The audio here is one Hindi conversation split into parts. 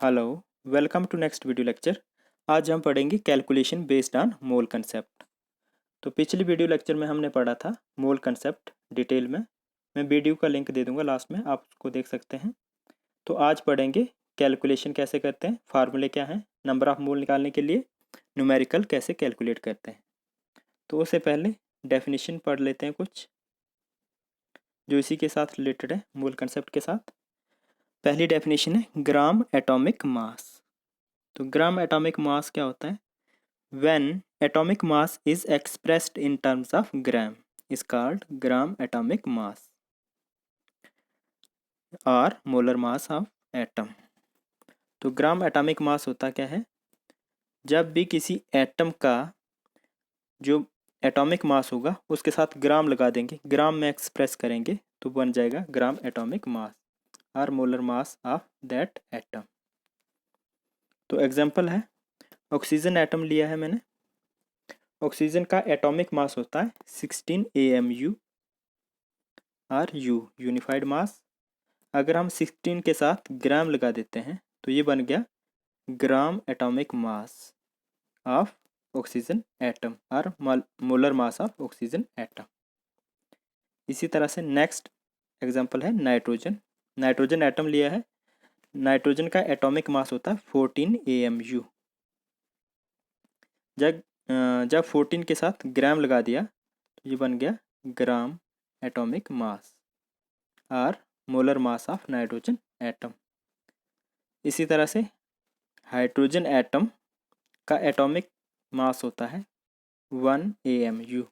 Hello, welcome to next video lecture. आज हम पढ़ेंगे calculation based on mole concept. तो पिछली वीडियो लेक्चर में हमने पढ़ा था मोल कंसेप्ट डिटेल में। मैं वीडियो का लिंक दे दूंगा लास्ट में, आप उसको देख सकते हैं। तो आज पढ़ेंगे कैलकुलेशन कैसे करते हैं, फार्मूले क्या हैं, नंबर ऑफ मोल निकालने के लिए न्यूमेरिकल कैसे कैलकुलेट करते हैं। तो उससे पहले डेफिनेशन पढ़ लेते हैं कुछ जो इसी के साथ रिलेटेड है, मोल कंसेप्ट के साथ। पहली डेफिनेशन है ग्राम एटॉमिक मास। तो ग्राम एटॉमिक मास क्या होता है? When atomic mass is expressed in terms of gram is called gram atomic mass or molar mass of atom। तो ग्राम एटॉमिक मास होता क्या है? जब भी किसी एटम का जो एटॉमिक मास होगा उसके साथ ग्राम लगा देंगे, ग्राम में एक्सप्रेस करेंगे तो बन जाएगा ग्राम एटॉमिक मास और molar mass of that atom. तो एग्जांपल है, ऑक्सीजन एटम लिया है मैंने। ऑक्सीजन का एटॉमिक मास होता है 16 AMU और U यूनिफाइड मास। अगर हम 16 के साथ ग्राम लगा देते हैं तो ये बन गया gram atomic mass of oxygen atom और molar mass of oxygen atom. इसी तरह से नेक्स्ट एग्जांपल है नाइट्रोजन। नाइट्रोजन एटम लिया है। नाइट्रोजन का एटॉमिक मास होता है 14 AMU। जब जब 14 के साथ ग्राम लगा दिया तो ये बन गया ग्राम एटॉमिक मास और molar mass of nitrogen atom. इसी तरह से हाइड्रोजन एटम का एटॉमिक मास होता है 1 AMU।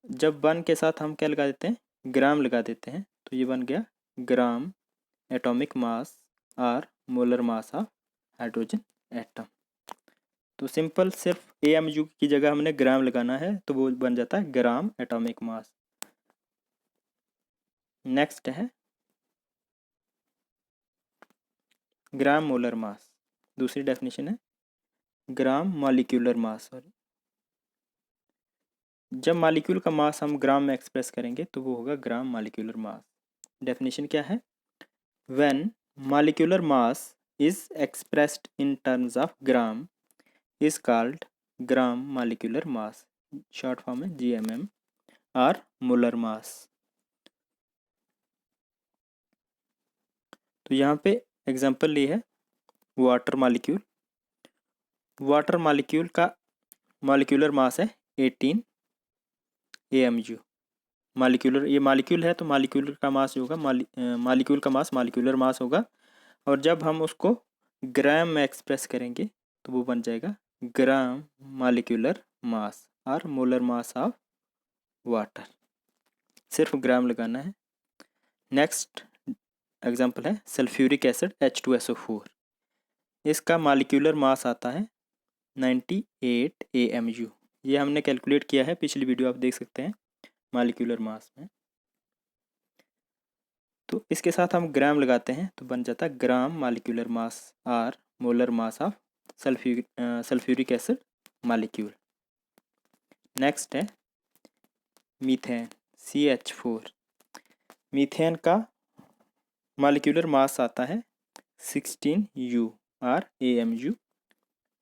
जब 1 के साथ हम क्या लगा देते हैं, ग्राम लगा देते हैं तो ये बन गया ग्राम एटॉमिक मास और molar mass of hydrogen atom. तो सिंपल सिर्फ AMU की जगह हमने ग्राम लगाना है तो वो बन जाता है ग्राम एटॉमिक मास। नेक्स्ट है ग्राम मोलर मास। दूसरी डेफिनेशन है ग्राम मॉलिक्यूलर मास। जब मॉलिक्यूल का मास हम ग्राम में एक्सप्रेस करेंगे तो वो होगा ग्राम मॉलिक्यूलर मास। डेफिनेशन क्या है? When molecular mass is expressed in terms of gram is called gram molecular mass. Short form है GMM और मोलर मास। तो यहाँ पे एग्जांपल ली है वाटर मॉलिक्यूल। वाटर मॉलिक्यूल का मॉलिक्यूलर मास है 18 AMU। मॉलिक्यूलर, ये मॉलिक्यूल है तो मॉलिक्यूलर का मास होगा मॉलिक्यूल का मास मॉलिक्यूलर मास होगा। और जब हम उसको ग्राम में एक्सप्रेस करेंगे तो वो बन जाएगा ग्राम मॉलिक्यूलर मास और मोलर मास ऑफ वाटर। सिर्फ ग्राम लगाना है। नेक्स्ट एग्जांपल है सल्फ्यूरिक एसिड H2SO4। इसका मॉलिक्यूलर मास आता है 98 AMU। ये हमने कैलकुलेट किया है, पिछली वीडियो आप देख सकते हैं मॉलिक्यूलर मास में। तो इसके साथ हम ग्राम लगाते हैं तो बन जाता है ग्राम मॉलिक्यूलर मास और molar mass of sulphuric acid molecule. Next है मीथेन CH4। मीथेन का मॉलिक्यूलर मास आता है 16 U और AMU।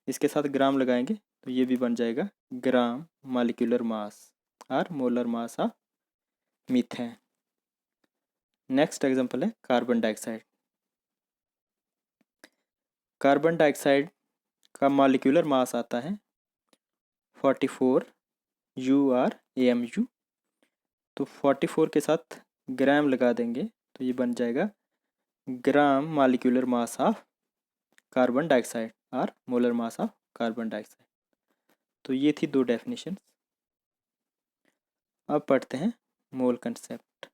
इसके साथ ग्राम लगाएंगे तो ये भी बन जाएगा ग्राम मॉलिक्यूलर मास और molar mass of methane. Next example है कार्बन डाइऑक्साइड। कार्बन डाइऑक्साइड का मॉलिक्यूलर मास आता है 44 U और AMU। तो 44 के साथ ग्राम लगा देंगे तो ये बन जाएगा gram molecular mass of carbon dioxide और molar mass of carbon dioxide. तो ये थी दो डेफिनेशन। अब पढ़ते हैं mole concept.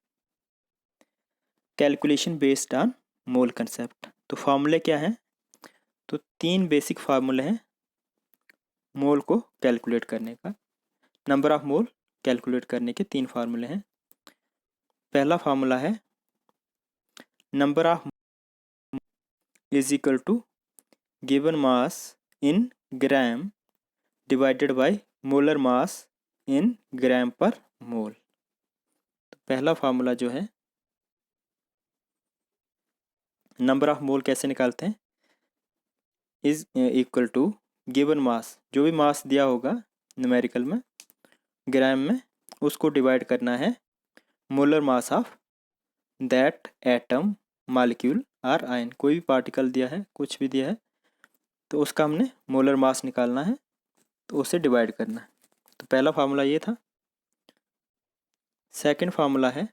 Calculation based on mole concept. तो फॉर्मूले क्या हैं? तो 3 बेसिक फार्मूले हैं मोल को कैलकुलेट करने का। नंबर ऑफ मोल कैलकुलेट करने के 3 फार्मूले हैं। पहला फार्मूला है number of is equal to given mass in gram divided by molar mass in gram per mole. तो पहला फार्मूला जो है, नंबर ऑफ मोल कैसे निकालते हैं? Is equal to given mass, जो भी मास दिया होगा न्यूमेरिकल में ग्राम में, उसको डिवाइड करना है molar mass of that atom molecule और आयन। कोई भी पार्टिकल दिया है, कुछ भी दिया है, तो उसका हमने मोलर मास निकालना है, तो उसे डिवाइड करना है। तो पहला फार्मूला ये था। सेकंड फार्मूला है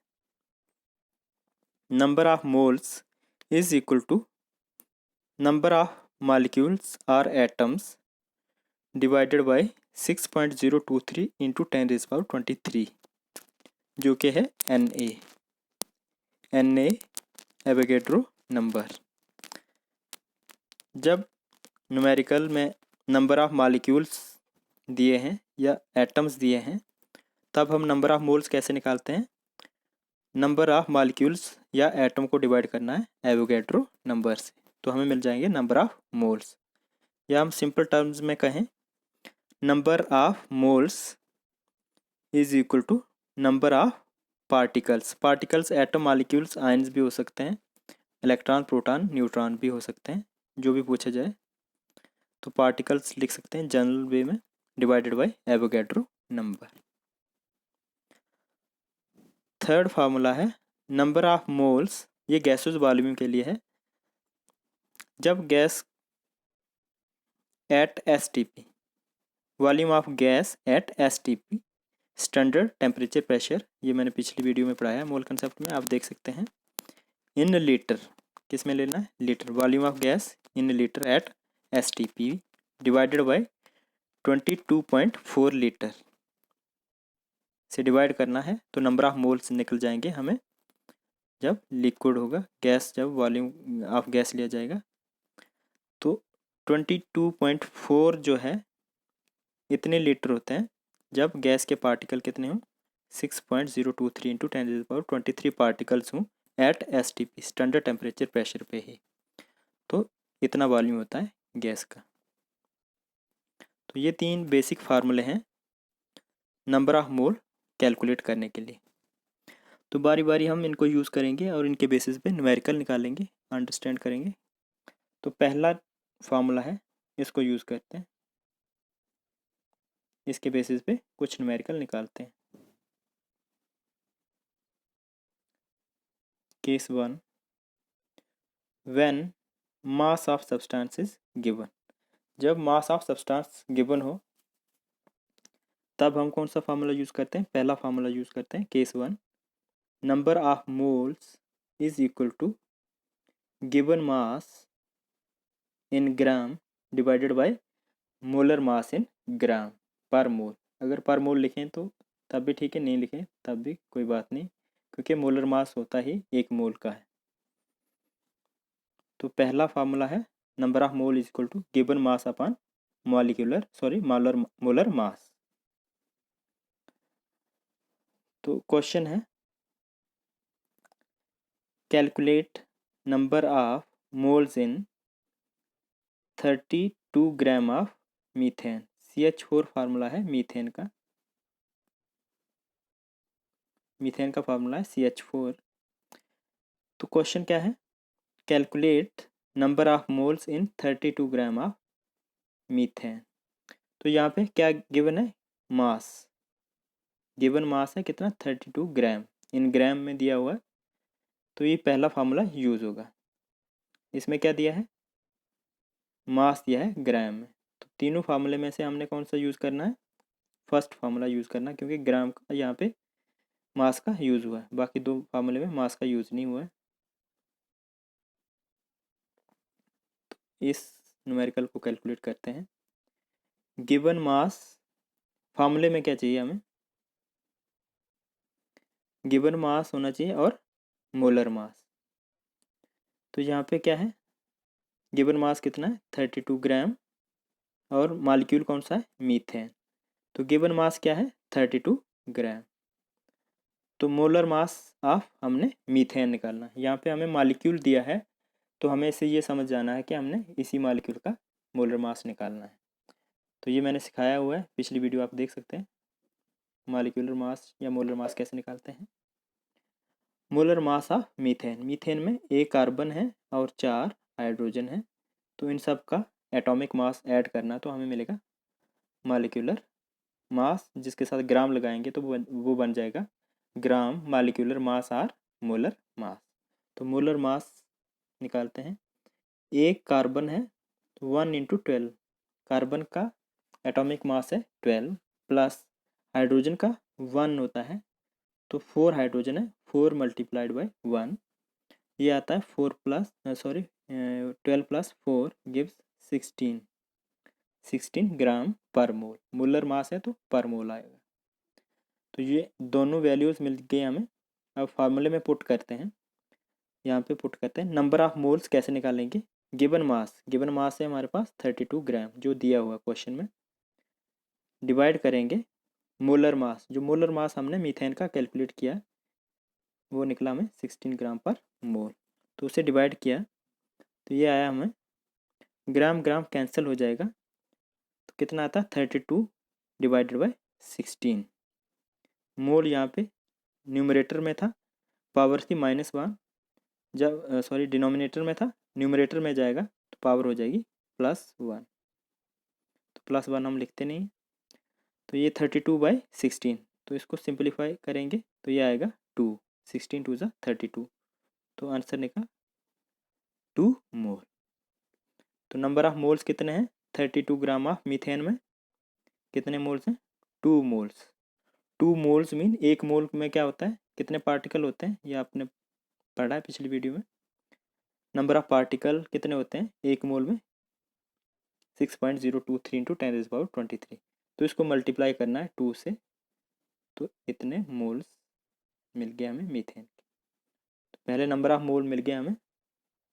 number of moles is equal to number of molecules और एटम्स डिवाइडेड बाय 6.023 इंटू 10⁻23, जो कि है Na एवोगैड्रो नंबर। जब न्यूमेरिकल में नंबर ऑफ मॉलिक्यूल्स दिए हैं या एटम्स दिए हैं, तब हम नंबर ऑफ मोल्स कैसे निकालते हैं? नंबर ऑफ मॉलिक्यूल्स या एटम को डिवाइड करना है एवोगैड्रो नंबर से, तो हमें मिल जाएंगे नंबर ऑफ मोल्स। या हम सिंपल टर्म्स में कहें, number of moles is equal to number of particles. Particles atom molecules ions भी हो सकते हैं, इलेक्ट्रॉन प्रोटॉन न्यूट्रॉन भी हो सकते हैं, जो भी पूछा जाए। तो पार्टिकल्स लिख सकते हैं जनरल वे में, divided by Avogadro number. Third formula है नंबर ऑफ मोल्स, ये गैसेस वॉल्यूम के लिए है। जब gas at STP, volume of gas at STP standard temperature pressure, ये मैंने पिछली वीडियो में पढ़ाया है मोल कंसेप्ट में, आप देख सकते हैं। इन लीटर, किस में लेना है? Litre. Volume of gas in litre at STP divided by 22.4 litre से डिवाइड करना है, तो नंबर ऑफ मोल्स निकल जाएंगे हमें जब लिक्विड होगा। गैस जब वॉल्यूम ऑफ गैस लिया जाएगा, तो 22.4 जो है इतने लीटर होते हैं जब गैस के पार्टिकल कितने हों? 6.023 इंटू 10⁻23 पार्टिकल्स हों at STP standard temperature pressure पे ही, तो इतना वॉल्यूम होता है गैस का। तो ये तीन बेसिक फार्मूले हैं नंबर ऑफ मोल कैलकुलेट करने के लिए। तो बारी बारी हम इनको यूज़ करेंगे और इनके बेसिस पे न्यूमेरिकल निकालेंगे, अंडरस्टैंड करेंगे। तो पहला फार्मूला है, इसको यूज़ करते हैं, इसके बेसिस पे कुछ न्यूमेरिकल निकालते हैं। Case 1, when mass of substance is given. जब मास ऑफ सब्सटेंस गिवन हो, तब हम कौन सा फार्मूला यूज़ करते हैं? पहला फार्मूला यूज़ करते हैं। Case 1, number of moles is equal to given mass in gram divided by molar mass in gram per mole. अगर पर मोल लिखें तो तब भी ठीक है, नहीं लिखें तब भी कोई बात नहीं, क्योंकि मोलर मास होता ही 1 मोल का है। तो पहला फार्मूला है number of mole is equal to given mass upon molar mass. तो क्वेश्चन है, calculate number of moles in 32 gram of methane. CH4 formula है मीथेन का, मीथेन का फार्मूला है CH4। तो क्वेश्चन क्या है? Calculate number of moles in 32 gram of methane. तो यहाँ पे क्या गिवन है? मास। गिवन मास है कितना? 32 ग्राम, इन ग्राम में दिया हुआ है, तो ये पहला फार्मूला यूज़ होगा। इसमें क्या दिया है? मास दिया है ग्राम में। तो तीनों फार्मूले में से हमने कौन सा यूज़ करना है? फर्स्ट फार्मूला यूज़ करना है, क्योंकि ग्राम का यहाँ पे मास का यूज़ हुआ है, बाकी दो फार्मूले में मास का यूज़ नहीं हुआ है। इस न्यूमेरिकल को कैलकुलेट करते हैं। गिवन मास, फार्मूले में क्या चाहिए हमें? गिवन मास होना चाहिए और मोलर मास। तो यहाँ पे क्या है? गिवन मास कितना है? 32 ग्राम, और मॉलिक्यूल कौन सा है? मीथेन। तो गिवन मास क्या है? 32 ग्राम। तो मोलर मास ऑफ हमने मीथेन निकालना है। यहाँ पे हमें मॉलिक्यूल दिया है, तो हमें इसे ये समझ जाना है कि हमने इसी मॉलिक्यूल का मोलर मास निकालना है। तो ये मैंने सिखाया हुआ है, पिछली वीडियो आप देख सकते हैं, मॉलिक्यूलर मास या मोलर मास कैसे निकालते हैं। Molar mass of methane, methane में 1 कार्बन है और 4 हाइड्रोजन है, तो इन सब का एटॉमिक मास ऐड करना तो हमें मिलेगा मॉलिक्यूलर मास, जिसके साथ ग्राम लगाएंगे तो वो बन जाएगा gram molecular mass or molar mass. तो मोलर मास निकालते हैं। एक कार्बन है 1 × 12, कार्बन का एटॉमिक मास है 12 प्लस हाइड्रोजन का 1 होता है तो 4 हाइड्रोजन है, 4 मल्टीप्लाइड बाई 1, ये आता है 12 + 4 गिव्स 16 ग्राम पर मोल। मोलर मास है तो पर मोल आएगा। तो ये दोनों वैल्यूज़ मिल गए हमें। अब फार्मूले में पुट करते हैं, यहाँ पे पुट करते हैं। नंबर ऑफ मोल्स कैसे निकालेंगे? गिवन मास है हमारे पास 32 ग्राम जो दिया हुआ क्वेश्चन में, डिवाइड करेंगे मोलर मास, जो मोलर मास हमने मीथेन का कैलकुलेट किया वो निकला हमें 16 ग्राम पर मोल। तो उसे डिवाइड किया तो ये आया हमें, ग्राम ग्राम कैंसिल हो जाएगा तो कितना आता है 32 डिवाइडेड बाई 16। मोल यहाँ पे न्यूमरेटर में था, पावर थी -1, जब डिनोमिनेटर में था, न्यूमरेटर में जाएगा तो पावर हो जाएगी +1। तो +1 हम लिखते नहीं, तो ये 32/16, तो इसको सिंपलीफाई करेंगे तो ये आएगा 2, 16 2 = 32, तो आंसर निकला 2 मोल। तो नंबर ऑफ मोल्स कितने हैं? 32 ग्राम ऑफ मीथेन में कितने मोल्स हैं? 2 मोल्स। 2 मोल्स मीन एक मोल में क्या होता है, कितने पार्टिकल होते हैं, ये आपने पढ़ा है पिछली वीडियो में। नंबर ऑफ पार्टिकल कितने होते हैं एक मोल में? 6.023 × 10⁻23। तो इसको मल्टीप्लाई करना है 2 से, तो इतने मोल्स मिल गए हमें मीथेन। तो पहले नंबर ऑफ मोल मिल गया हमें,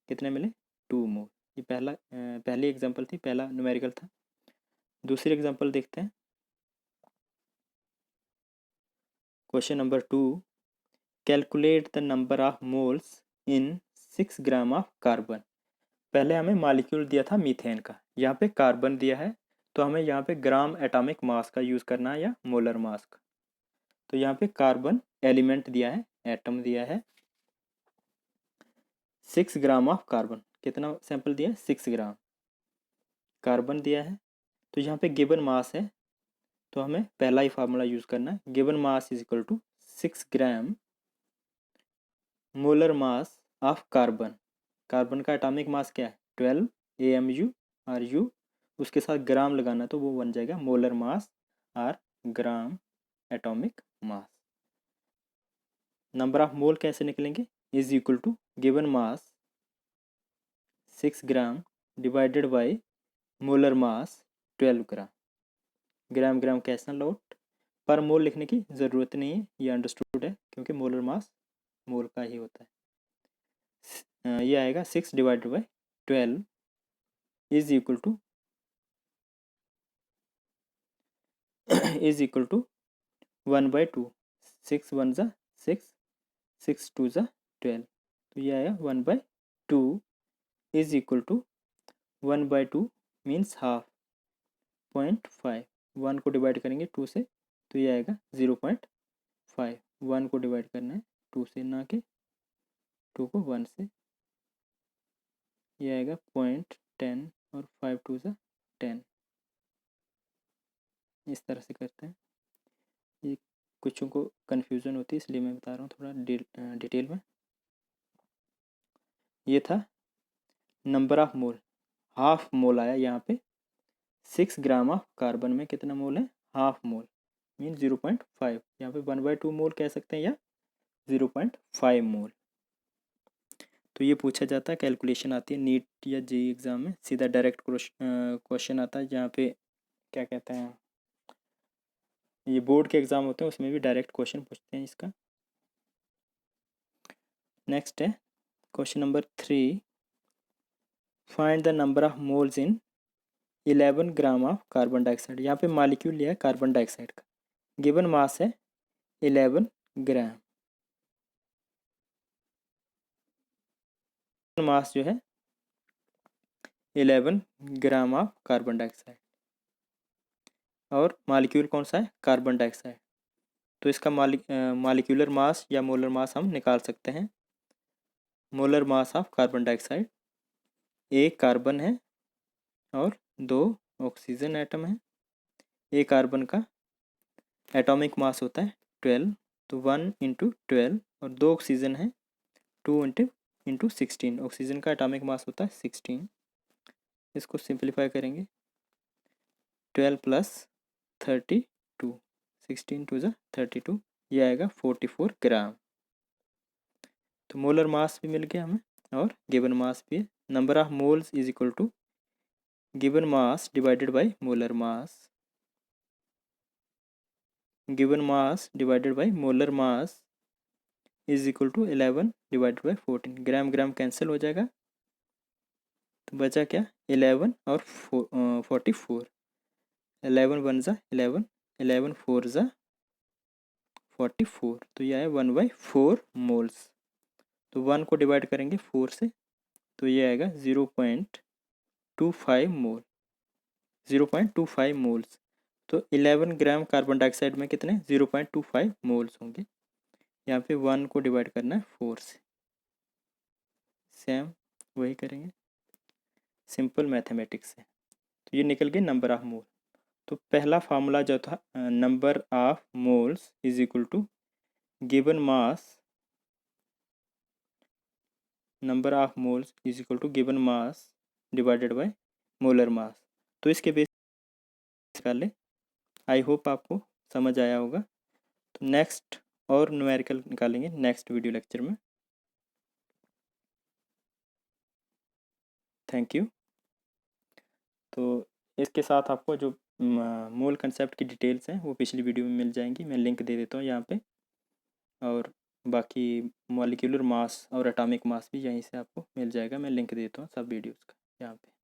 कितने मिले? 2 मोल। ये पहली एग्जांपल थी, पहला न्यूमेरिकल था। दूसरी एग्जांपल देखते हैं। Question number 2, calculate the number of moles in 6 gram of carbon. पहले हमें मॉलिक्यूल दिया था मीथेन का, यहाँ पे कार्बन दिया है तो हमें यहाँ पे ग्राम एटॉमिक मास का यूज़ करना है या मोलर मास का। तो यहाँ पे कार्बन एलिमेंट दिया है, एटम दिया है, 6 ग्राम ऑफ कार्बन, कितना सैंपल दिया है? 6 ग्राम कार्बन दिया है। तो यहाँ पे गिवन मास है तो हमें पहला ही फार्मूला यूज़ करना है, given mass is equal to 6 gram molar mass of carbon. Carbon का एटॉमिक मास क्या है? 12 AMU और U, उसके साथ ग्राम लगाना तो वो बन जाएगा मोलर मास और gram atomic mass. Number of mole कैसे निकलेंगे? Is equal to given mass 6 gram divided by molar mass 12 gram. Gram gram cancel out, पर मोल लिखने की ज़रूरत नहीं है, ये अंडरस्टूड है क्योंकि मोलर मास मोल का ही होता है। ये आएगा 6 divided by 12 is equal to 1/2। 6 1 ज़ा 6, 6 2 ज़ा 12, तो ये आया 1/2 is equal to 1/2 means half, 0.5। 1 को डिवाइड करेंगे 2 से तो ये आएगा 0.5। 1 को डिवाइड करना है 2 से, ना कि 2 को 1 से, ये आएगा 0.10 और 5 2 ज़ा 10। इस तरह से करते हैं। ये कुछ को कन्फ्यूज़न होती है इसलिए मैं बता रहा हूँ थोड़ा डिटेल में। ये था number of mole, half mole आया यहाँ पे। 6 ग्राम ऑफ कार्बन में कितना मोल है? Half mole mean 0.5। यहाँ पे 1/2 मोल कह सकते हैं या 0.5 मोल। तो ये पूछा जाता है, कैलकुलेशन आती है नीट या जेईई एग्ज़ाम में, सीधा डायरेक्ट क्वेश्चन आता है। जहाँ पे क्या कहते हैं, ये बोर्ड के एग्ज़ाम होते हैं उसमें भी डायरेक्ट क्वेश्चन पूछते हैं इसका। नेक्स्ट है question number 3, find the number of moles in 11 gram of carbon dioxide. यहाँ पे मॉलिक्यूल लिया है कार्बन डाइऑक्साइड का, गिवन मास है 11 ग्राम, मास जो है 11 ग्राम ऑफ कार्बन डाइऑक्साइड, और मॉलिक्यूल कौन सा है? Carbon dioxide. तो इसका मॉलिक्यूलर मास या मोलर मास हम निकाल सकते हैं। Molar mass of carbon dioxide, एक कार्बन है और 2 ऑक्सीजन एटम है। एक कार्बन का एटॉमिक मास होता है 12, तो 1 इंटू 12, और 2 ऑक्सीजन है 2 इंटू 16। ऑक्सीजन का एटॉमिक मास होता है 16। इसको सिंप्लीफाई करेंगे, 12 प्लस 32, 16 टू ज़ा 32, ये आएगा 44 ग्राम। तो मोलर मास भी मिल गया हमें और गिवन मास भी है। Number of moles is equal to given mass divided by molar mass. Given mass divided by molar mass is equal to 11 divided by 14। Gram gram cancel हो जाएगा, तो बचा क्या 11 और 44। 11 वन ज़ा 11, 11 फोर ज़ा 44, तो यह है 1/4 मोल्स। तो 1 को डिवाइड करेंगे 4 से, तो ये आएगा 0.25 मोल, 0.25 मोल्स। तो 11 ग्राम कार्बन डाइऑक्साइड में कितने 0.25 मोल्स होंगे। यहाँ पे 1 को डिवाइड करना है 4 से, सेम वही करेंगे सिंपल मैथमेटिक्स से। तो ये निकल गए नंबर ऑफ मोल। तो पहला फार्मूला जो था number of moles is equal to given mass, number of moles is equal to given mass divided by molar mass. तो इसके बेस निकाल लें। आई होप आपको समझ आया होगा। तो नेक्स्ट और न्यूमेरिकल निकालेंगे नेक्स्ट वीडियो लेक्चर में। Thank you. तो इसके साथ आपको जो मोल कंसेप्ट की डिटेल्स हैं वो पिछली वीडियो में मिल जाएंगी, मैं लिंक दे देता हूँ यहाँ पे। और बाकी मॉलिक्यूलर मास और एटॉमिक मास भी यहीं से आपको मिल जाएगा, मैं लिंक देता हूँ सब वीडियोज़ का यहाँ पे।